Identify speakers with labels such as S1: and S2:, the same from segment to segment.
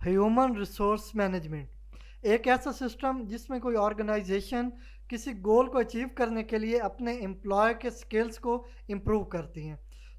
S1: Human resource management एक ऐसा system जिसमें कोई ऑर्गेनाइजेशन किसी गोल को अचीव करने के लिए अपने एम्प्लॉय के स्किल्स को इम्प्रूव करती हैं।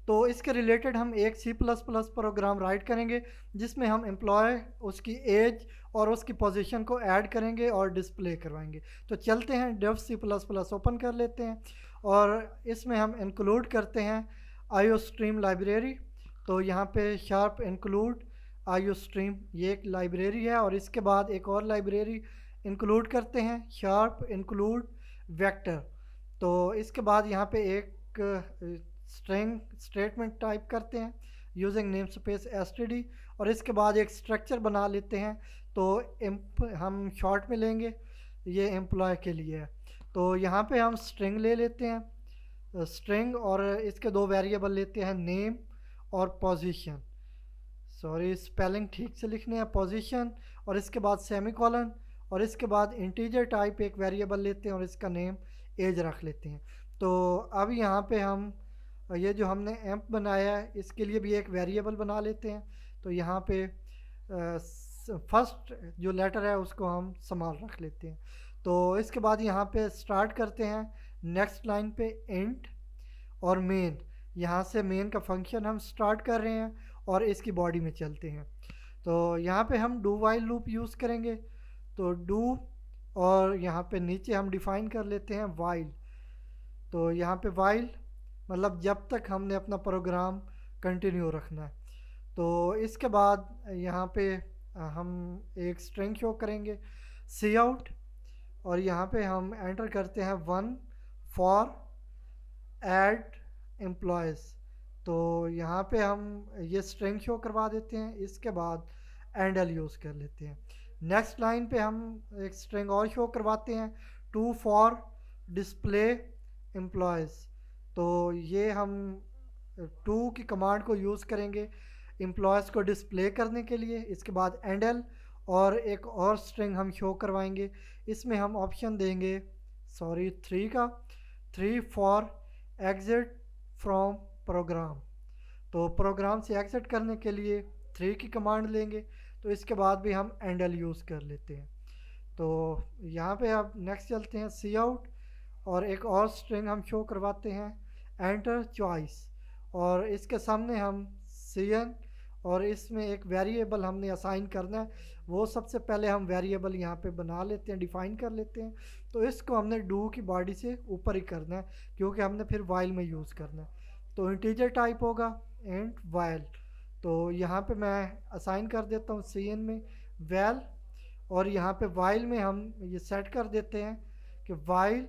S1: तो इसके रिलेटेड हम एक C plus plus program write करेंगे जिसमें हम एम्प्लॉय उसकी एज और उसकी पोजीशन को ऐड करेंगे और डिस्प्ले करवाएंगे। तो चलते हैं Dev C plus plus open कर लेते हैं और इसमें हम इंक्लूड करते हैं आईओ स्ट्रीम लाइब्रेरी। तो यहाँ पे शार्प इंक्लूड आईओ स्ट्रीम ये एक लाइब्रेरी है और इसके बाद एक और लाइब्रेरी इंक्लूड करते हैं शार्प इंक्लूड वेक्टर। तो इसके बाद यहाँ पे एक स्ट्रिंग स्टेटमेंट टाइप करते हैं यूजिंग नेम स्पेस एसटीडी और इसके बाद एक स्ट्रक्चर बना लेते हैं। तो हम शॉर्ट में लेंगे, ये एम्प्लॉय के लिए है। तो यहाँ पे हम स्ट्रिंग ले लेते हैं स्ट्रिंग और इसके दो वेरिएबल लेते हैं नेम और पोजीशन। सॉरी स्पेलिंग ठीक से लिखने हैं, पोजीशन और इसके बाद सेमीकोलन और इसके बाद इंटीजर टाइप एक वेरिएबल लेते हैं और इसका नेम एज रख लेते हैं। तो अब यहाँ पे हम ये जो हमने एम्प बनाया है इसके लिए भी एक वेरिएबल बना लेते हैं। तो यहाँ पे फर्स्ट जो लेटर है उसको हम स्मॉल रख लेते हैं। तो इसके बाद यहाँ पे स्टार्ट करते हैं नेक्स्ट लाइन पे इंट और मेन। यहाँ से मेन का फंक्शन हम स्टार्ट कर रहे हैं और इसकी बॉडी में चलते हैं। तो यहाँ पे हम डू वाइल लूप यूज़ करेंगे। तो डू और यहाँ पे नीचे हम डिफ़ाइन कर लेते हैं वाइल। तो यहाँ पे वाइल मतलब जब तक हमने अपना प्रोग्राम कंटिन्यू रखना है। तो इसके बाद यहाँ पे हम एक स्ट्रिंग शो करेंगे सी आउट और यहाँ पे हम एंटर करते हैं 1 फॉर ऐड एम्प्लॉयज़। तो यहाँ पे हम ये स्ट्रिंग शो करवा देते हैं, इसके बाद एंडल यूज़ कर लेते हैं। नेक्स्ट लाइन पे हम एक स्ट्रिंग और शो करवाते हैं 2 फॉर डिस्प्ले एम्प्लॉयज़। तो ये हम 2 की कमांड को यूज़ करेंगे एम्प्लॉयज़ को डिस्प्ले करने के लिए। इसके बाद एंडल और एक और स्ट्रिंग हम शो करवाएंगे, इसमें हम ऑप्शन देंगे 3 का 3 फॉर एग्जिट फ्रॉम प्रोग्राम। तो प्रोग्राम से एग्जिट करने के लिए 3 की कमांड लेंगे। तो इसके बाद भी हम एंडल यूज़ कर लेते हैं। तो यहाँ पे अब नेक्स्ट चलते हैं सी आउट और एक और स्ट्रिंग हम शो करवाते हैं एंटर चॉइस और इसके सामने हम सी एन और इसमें एक वेरिएबल हमने असाइन करना है। वो सबसे पहले हम वेरिएबल यहाँ पे बना लेते हैं, डिफ़ाइन कर लेते हैं। तो इसको हमने डू की बॉडी से ऊपर ही करना है क्योंकि हमने फिर वाइल में यूज़ करना है। तो इंटीजर टाइप होगा एंड वाइल। तो यहाँ पे मैं असाइन कर देता हूँ सी एन में वैल और यहाँ पे वाइल में हम ये सेट कर देते हैं कि while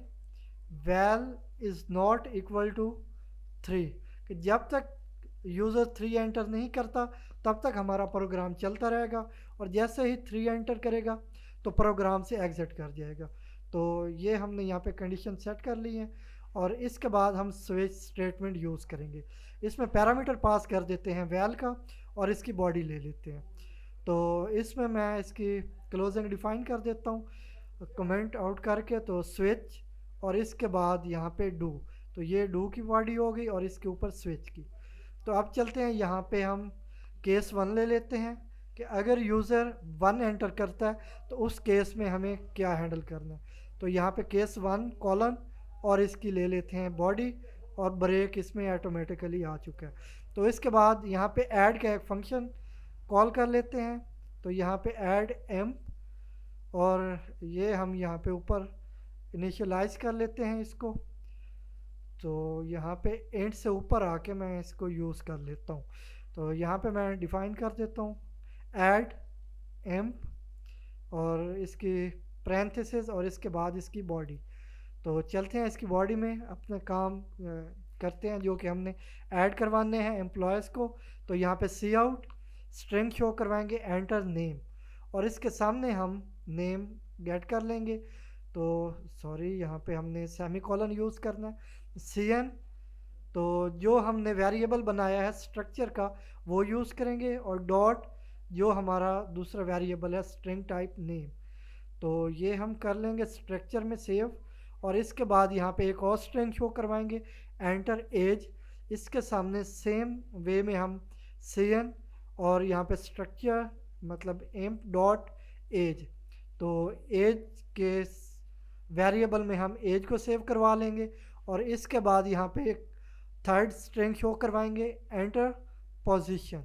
S1: val is not equal to 3, कि जब तक यूज़र 3 एंटर नहीं करता तब तक हमारा प्रोग्राम चलता रहेगा और जैसे ही 3 एंटर करेगा तो प्रोग्राम से एग्ज़िट कर जाएगा। तो ये हमने यहाँ पे कंडीशन सेट कर ली है और इसके बाद हम स्विच स्टेटमेंट यूज़ करेंगे। इसमें पैरामीटर पास कर देते हैं वैल का और इसकी बॉडी ले लेते हैं। तो इसमें मैं इसकी क्लोजिंग डिफ़ाइन कर देता हूँ कमेंट आउट करके। तो स्विच और इसके बाद यहाँ पे डू, तो ये डू की बॉडी हो गई और इसके ऊपर स्विच की। तो अब चलते हैं यहाँ पे हम केस 1 ले लेते हैं कि अगर यूज़र 1 एंटर करता है तो उस केस में हमें क्या हैंडल करना है। तो यहाँ पे केस 1 कॉलन और इसकी ले लेते हैं बॉडी और ब्रेक इसमें ऑटोमेटिकली आ चुका है। तो इसके बाद यहाँ पे ऐड का एक फंक्शन कॉल कर लेते हैं। तो यहाँ पे ऐड एम्प और ये हम यहाँ पे ऊपर इनिशियलाइज कर लेते हैं इसको। तो यहाँ पे एंड से ऊपर आके मैं इसको यूज़ कर लेता हूँ। तो यहाँ पे मैं डिफ़ाइन कर देता हूँ ऐड एम्प और इसकी पैरेंथेसिस और इसके बाद इसकी बॉडी। तो चलते हैं इसकी बॉडी में अपना काम करते हैं जो कि हमने ऐड करवाने हैं एम्प्लॉयज़ को। तो यहाँ पे सी आउट स्ट्रिंग शो करवाएंगे एंटर नेम और इसके सामने हम नेम गेट कर लेंगे। तो यहाँ पे हमने सेमीकोलन यूज़ करना है सी एन। तो जो हमने वेरिएबल बनाया है स्ट्रक्चर का वो यूज़ करेंगे और डॉट जो हमारा दूसरा वेरिएबल है स्ट्रिंग टाइप नेम। तो ये हम कर लेंगे स्ट्रक्चर में सेव और इसके बाद यहाँ पे एक और स्ट्रिंग शो करवाएंगे एंटर एज। इसके सामने सेम वे में हम सी एन और यहाँ पे स्ट्रक्चर मतलब एम्प डॉट एज। तो एज के वेरिएबल में हम एज को सेव करवा लेंगे और इसके बाद यहाँ पे एक थर्ड स्ट्रिंग शो करवाएंगे, एंटर पोजीशन।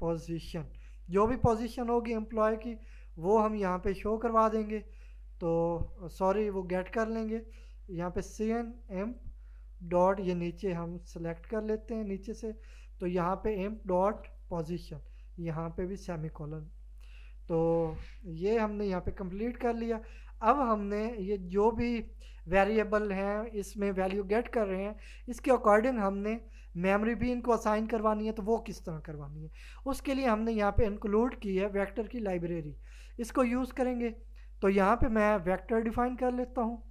S1: पोजीशन जो भी पोजीशन होगी एम्प्लॉय की वो हम यहाँ पे शो करवा देंगे। तो सॉरी वो गेट कर लेंगे यहाँ पे सी एन एम्प डॉट, ये नीचे हम सेलेक्ट कर लेते हैं नीचे से, तो यहाँ पे एम्प डॉट पोजीशन, यहाँ पे भी सेमी कॉलन। तो ये हमने यहाँ पे कंप्लीट कर लिया। अब हमने ये जो भी वेरिएबल हैं इसमें वैल्यू गेट कर रहे हैं, इसके अकॉर्डिंग हमने मेमोरी भी इनको असाइन करवानी है। तो वो किस तरह करवानी है, उसके लिए हमने यहाँ पे इंक्लूड की है वेक्टर की लाइब्रेरी, इसको यूज़ करेंगे। तो यहाँ पे मैं वेक्टर डिफाइन कर लेता हूँ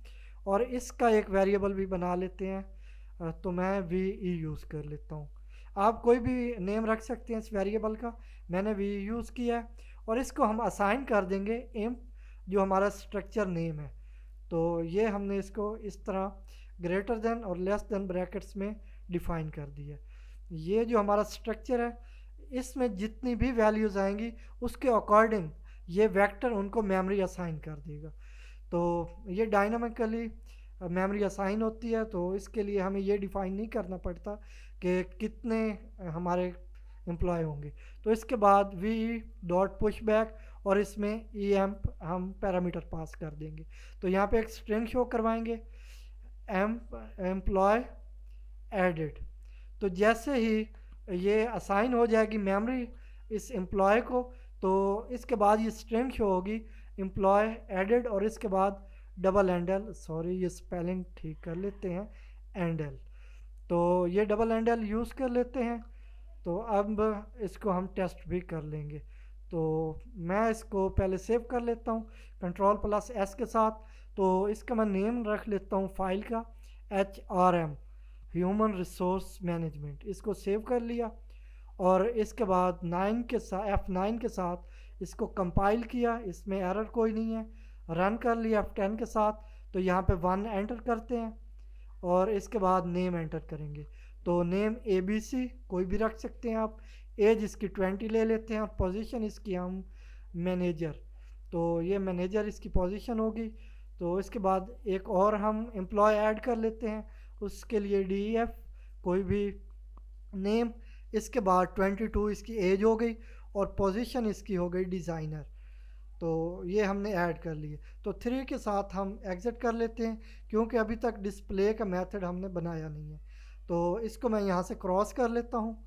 S1: और इसका एक वेरिएबल भी बना लेते हैं। तो मैं वी ई यूज़ कर लेता हूँ। आप कोई भी नेम रख सकते हैं इस वेरिएबल का, मैंने वी यूज़ किया है और इसको हम असाइन कर देंगे एम्प जो हमारा स्ट्रक्चर नेम है। तो ये हमने इसको इस तरह ग्रेटर देन और लेस देन ब्रैकेट्स में डिफाइन कर दिया। ये जो हमारा स्ट्रक्चर है इसमें जितनी भी वैल्यूज़ आएंगी उसके अकॉर्डिंग ये वेक्टर उनको मेमोरी असाइन कर देगा। तो ये डायनामिकली मेमोरी असाइन होती है, तो इसके लिए हमें ये डिफ़ाइन नहीं करना पड़ता कि कितने हमारे एम्प्लॉय होंगे। तो इसके बाद वी डॉट पुश बैक और इसमें ई एम्प हम पैरामीटर पास कर देंगे। तो यहाँ पे एक स्ट्रिंग शो करवाएंगे एम्प्लॉय एडिड। तो जैसे ही ये असाइन हो जाएगी मेमोरी इस एम्प्लॉय को, तो इसके बाद ये स्ट्रिंग शो होगी एम्प्लॉय एडिड और इसके बाद डबल एंडल, सॉरी ये स्पेलिंग ठीक कर लेते हैं, एंडल। तो ये डबल एंडल यूज़ कर लेते हैं। तो अब इसको हम टेस्ट भी कर लेंगे। तो मैं इसको पहले सेव कर लेता हूँ कंट्रोल प्लस एस के साथ। तो इसका मैं नेम रख लेता हूँ फाइल का HRM ह्यूमन रिसोर्स मैनेजमेंट, इसको सेव कर लिया और इसके बाद 9 के साथ F9 के साथ इसको कंपाइल किया, इसमें एरर कोई नहीं है। रन कर लिया F10 के साथ। तो यहाँ पे 1 एंटर करते हैं और इसके बाद नेम एंटर करेंगे। तो नेम ABC कोई भी रख सकते हैं आप, एज इसकी 20 ले लेते हैं और पोजीशन इसकी हम मैनेजर। तो ये मैनेजर इसकी पोजीशन होगी। तो इसके बाद एक और हम एम्प्लॉय ऐड कर लेते हैं, उसके लिए DEF कोई भी नेम, इसके बाद 22 इसकी एज हो गई और पोजीशन इसकी हो गई डिज़ाइनर। तो ये हमने ऐड कर लिए। तो 3 के साथ हम एग्ज़िट कर लेते हैं क्योंकि अभी तक डिस्प्ले का मेथड हमने बनाया नहीं है। तो इसको मैं यहाँ से क्रॉस कर लेता हूँ।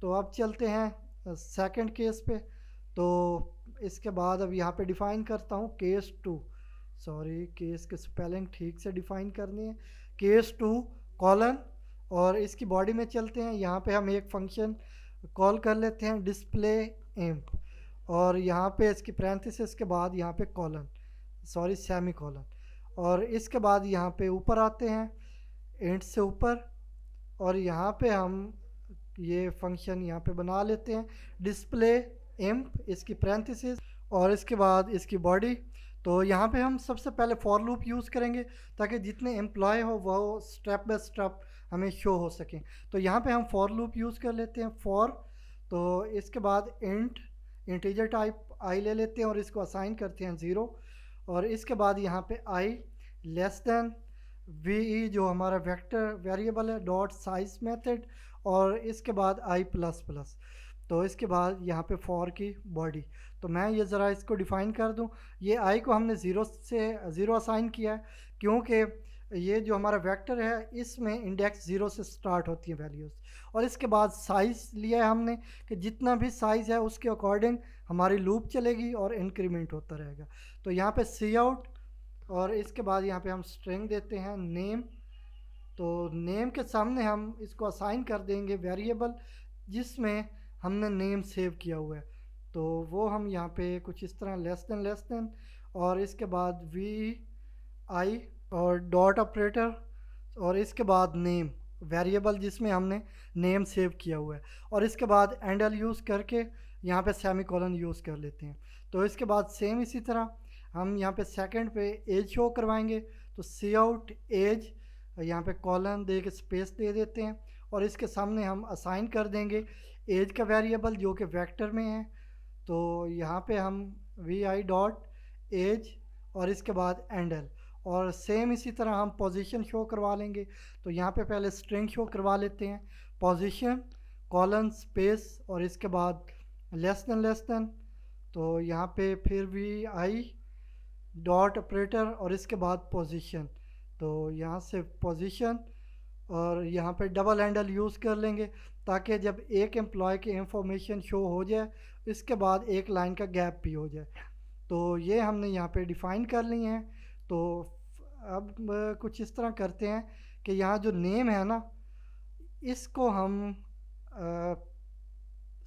S1: तो अब चलते हैं सेकंड केस पे। तो इसके बाद अब यहाँ पे डिफ़ाइन करता हूँ केस 2, सॉरी केस के स्पेलिंग ठीक से डिफ़ाइन करनी है, केस 2 कॉलन। और इसकी बॉडी में चलते हैं, यहाँ पे हम एक फंक्शन कॉल कर लेते हैं डिस्प्ले एम्प और यहाँ पे इसकी पैरेंथेसिस के बाद यहाँ पे कॉलन, सॉरी सेमी कॉलन। और इसके बाद यहाँ पे ऊपर आते हैं इंट से ऊपर और यहाँ पे हम ये फंक्शन यहाँ पे बना लेते हैं डिस्प्ले एम्प, इसकी पैरेंथेसिस और इसके बाद इसकी बॉडी। तो यहाँ पे हम सबसे पहले फॉर लूप यूज़ करेंगे ताकि जितने एम्प्लॉय हो वो स्टेप बाय स्टेप हमें शो हो सकें। तो यहाँ पे हम फॉर लूप यूज़ कर लेते हैं फॉर। तो इसके बाद इंटीजर टाइप आई ले लेते हैं और इसको असाइन करते हैं 0 और इसके बाद यहाँ पे आई लेस देन वी जो हमारा वेक्टर वेरिएबल है डॉट साइज मेथड और इसके बाद आई प्लस प्लस। तो इसके बाद यहाँ पे फॉर की बॉडी। तो मैं ये ज़रा इसको डिफ़ाइन कर दूँ, ये आई को हमने 0 असाइन किया है क्योंकि ये जो हमारा वेक्टर है इसमें इंडेक्स 0 से स्टार्ट होती है वैल्यूज़। और इसके बाद साइज़ लिया है हमने कि जितना भी साइज़ है उसके अकॉर्डिंग हमारी लूप चलेगी और इंक्रीमेंट होता रहेगा। तो यहाँ पे सी आउट और इसके बाद यहाँ पे हम स्ट्रिंग देते हैं नेम। तो नेम के सामने हम इसको असाइन कर देंगे वेरिएबल जिसमें हमने नेम सेव किया हुआ है। तो वो हम यहाँ पे कुछ इस तरह लेस देन और इसके बाद वी आई और डॉट ऑपरेटर और इसके बाद नेम वेरिएबल जिसमें हमने नेम सेव किया हुआ है और इसके बाद एंडल यूज़ करके यहाँ पे सेमी कॉलन यूज़ कर लेते हैं। तो इसके बाद सेम इसी तरह हम यहाँ पे सेकंड पे एज शो करवाएंगे। तो सी आउट एज, यहाँ पे कॉलन दे के स्पेस दे देते हैं और इसके सामने हम असाइन कर देंगे एज का वेरिएबल जो कि वेक्टर में है। तो यहाँ पे हम वी आई डॉट एज और इसके बाद एंडल, और सेम इसी तरह हम पोजीशन शो करवा लेंगे। तो यहाँ पे पहले स्ट्रिंग शो करवा लेते हैं, पोजीशन कॉलन स्पेस और इसके बाद लेस देन। तो यहाँ पे फिर वी आई डॉट ऑपरेटर और इसके बाद पोजीशन, तो यहाँ से पोजीशन और यहाँ पे डबल हैंडल यूज़ कर लेंगे ताकि जब एक एम्प्लॉय की इंफॉर्मेशन शो हो जाए इसके बाद एक लाइन का गैप भी हो जाए। तो ये हमने यहाँ पे डिफ़ाइन कर ली हैं। तो अब कुछ इस तरह करते हैं कि यहाँ जो नेम है ना, इसको हम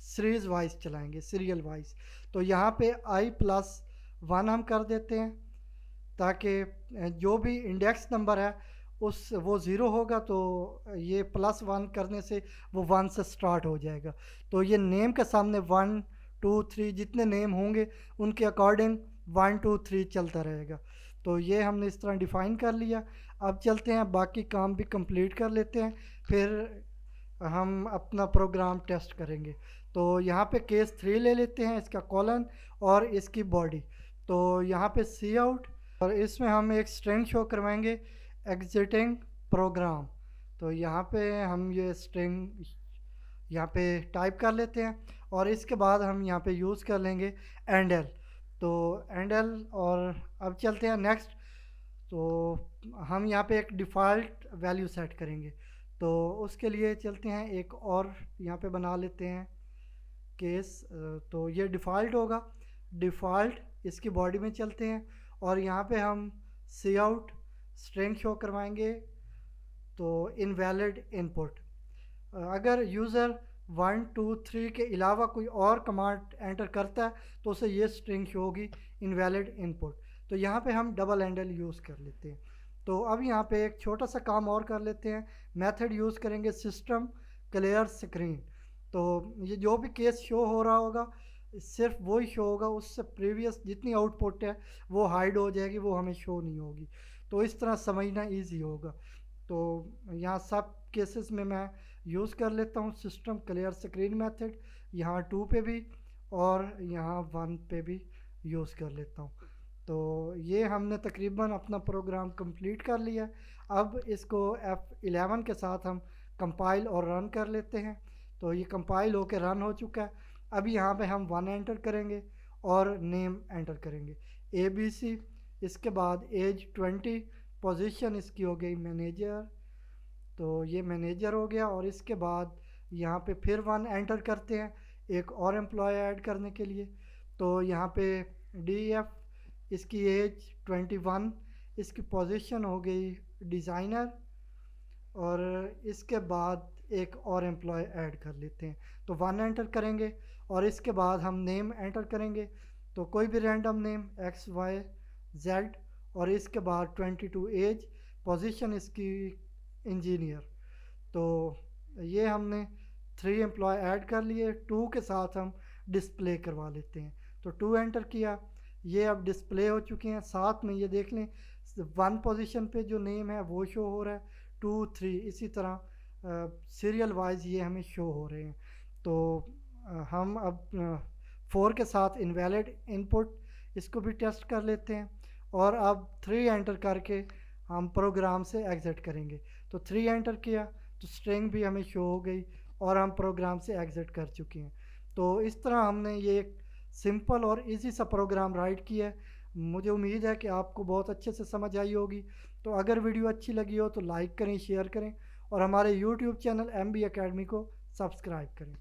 S1: सीरीज़ वाइज चलाएंगे, सीरियल वाइज। तो यहाँ पे i+1 हम कर देते हैं ताकि जो भी इंडेक्स नंबर है उस वो ज़ीरो होगा, तो ये +1 करने से वो 1 से स्टार्ट हो जाएगा। तो ये नेम के सामने 1 2 3 जितने नेम होंगे उनके अकॉर्डिंग 1 2 3 चलता रहेगा। तो ये हमने इस तरह डिफ़ाइन कर लिया। अब चलते हैं बाकी काम भी कंप्लीट कर लेते हैं, फिर हम अपना प्रोग्राम टेस्ट करेंगे। तो यहाँ पे केस 3 ले लेते हैं, इसका कॉलन और इसकी बॉडी। तो यहाँ पे सी आउट और इसमें हम एक स्ट्रिंग शो करवाएंगे एग्जिटिंग प्रोग्राम। तो यहाँ पे हम ये स्ट्रिंग यहाँ पे टाइप कर लेते हैं और इसके बाद हम यहाँ पे यूज़ कर लेंगे एंडल। तो एंडल, और अब चलते हैं नेक्स्ट। तो हम यहाँ पे एक डिफ़ॉल्ट वैल्यू सेट करेंगे। तो उसके लिए चलते हैं एक और यहाँ पे बना लेते हैं केस। तो ये डिफ़ॉल्ट होगा, डिफ़ॉल्ट इसकी बॉडी में चलते हैं और यहाँ पे हम सी आउट स्ट्रिंग शो करवाएंगे। तो इनवैलिड इनपुट, अगर यूज़र 1 2 3 के अलावा कोई और कमांड एंटर करता है तो उसे ये स्ट्रिंग शो होगी इनवैलिड इनपुट। तो यहाँ पे हम डबल हैंडल यूज़ कर लेते हैं। तो अब यहाँ पे एक छोटा सा काम और कर लेते हैं, मेथड यूज़ करेंगे सिस्टम क्लियर स्क्रीन। तो ये जो भी केस शो हो रहा होगा सिर्फ वही शो होगा, उससे प्रीवियस जितनी आउटपुट है वो हाइड हो जाएगी, वो हमें शो नहीं होगी। तो इस तरह समझना इजी होगा। तो यहाँ सब केसेस में मैं यूज़ कर लेता हूँ सिस्टम क्लियर स्क्रीन मेथड, यहाँ 2 पे भी और यहाँ 1 पे भी यूज़ कर लेता हूँ। तो ये हमने तकरीबन अपना प्रोग्राम कंप्लीट कर लिया। अब इसको F11 के साथ हम कंपाइल और रन कर लेते हैं। तो ये कंपाइल होकर रन हो चुका है। अभी यहाँ पे हम 1 एंटर करेंगे और नेम एंटर करेंगे ABC, इसके बाद एज 20, पोजीशन इसकी हो गई मैनेजर। तो ये मैनेजर हो गया और इसके बाद यहाँ पे फिर 1 एंटर करते हैं एक और एम्प्लॉय ऐड करने के लिए। तो यहाँ पे DF, इसकी एज 21, इसकी पोजीशन हो गई डिज़ाइनर और इसके बाद एक और एम्प्लॉय ऐड कर लेते हैं। तो 1 एंटर करेंगे और इसके बाद हम नेम एंटर करेंगे। तो कोई भी रैंडम नेम XYZ और इसके बाद 22 एज, पोजीशन इसकी इंजीनियर। तो ये हमने 3 एम्प्लॉय ऐड कर लिए। 2 के साथ हम डिस्प्ले करवा लेते हैं। तो 2 एंटर किया, ये अब डिस्प्ले हो चुके हैं। साथ में ये देख लें 1 पोजीशन पे जो नेम है वो शो हो रहा है, 2 3 इसी तरह सीरियल वाइज ये हमें शो हो रहे हैं। तो हम अब 4 के साथ इनवैलिड इनपुट इसको भी टेस्ट कर लेते हैं और अब 3 एंटर करके हम प्रोग्राम से एग्ज़िट करेंगे। तो 3 एंटर किया तो स्ट्रिंग भी हमें शो हो गई और हम प्रोग्राम से एग्ज़िट कर चुके हैं। तो इस तरह हमने ये एक सिंपल और इजी सा प्रोग्राम राइट किया है। मुझे उम्मीद है कि आपको बहुत अच्छे से समझ आई होगी। तो अगर वीडियो अच्छी लगी हो तो लाइक करें, शेयर करें और हमारे यूट्यूब चैनल MB Academy को सब्सक्राइब करें।